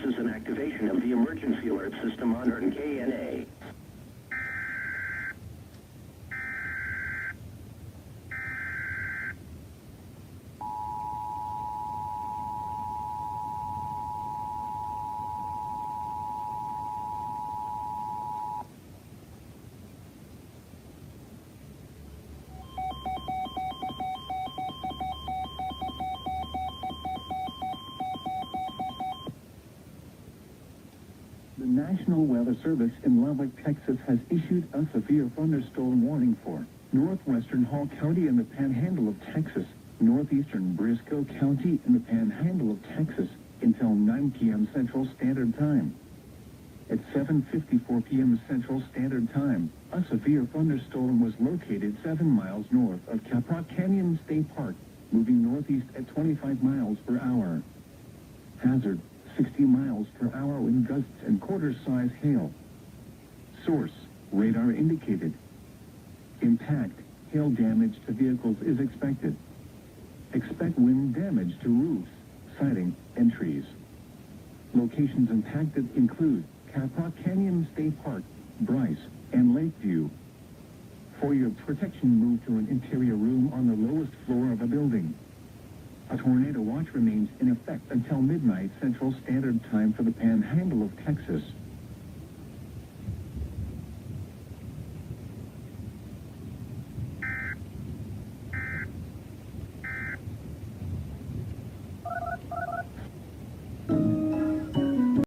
is an activation of the emergency alert system on KNA. The National Weather Service in Lubbock, Texas has issued a severe thunderstorm warning for northwestern Hall County in the Panhandle of Texas, northeastern Briscoe County in the Panhandle of Texas until 9 p.m. Central Standard Time. At 7:54 p.m. Central Standard Time, a severe thunderstorm was located 7 miles north of Caprock Canyon State Park, moving northeast at 25 miles per hour. Hazard: 60 miles per hour wind gusts and quarter-size hail. Source: radar indicated. Impact: hail damage to vehicles is expected. Expect wind damage to roofs, siding, and trees. Locations impacted include Caprock Canyon State Park, Bryce, and Lakeview. For your protection, move to an interior room on the lowest floor of a building. A tornado watch remains in effect until midnight Central Standard Time for the Panhandle of Texas.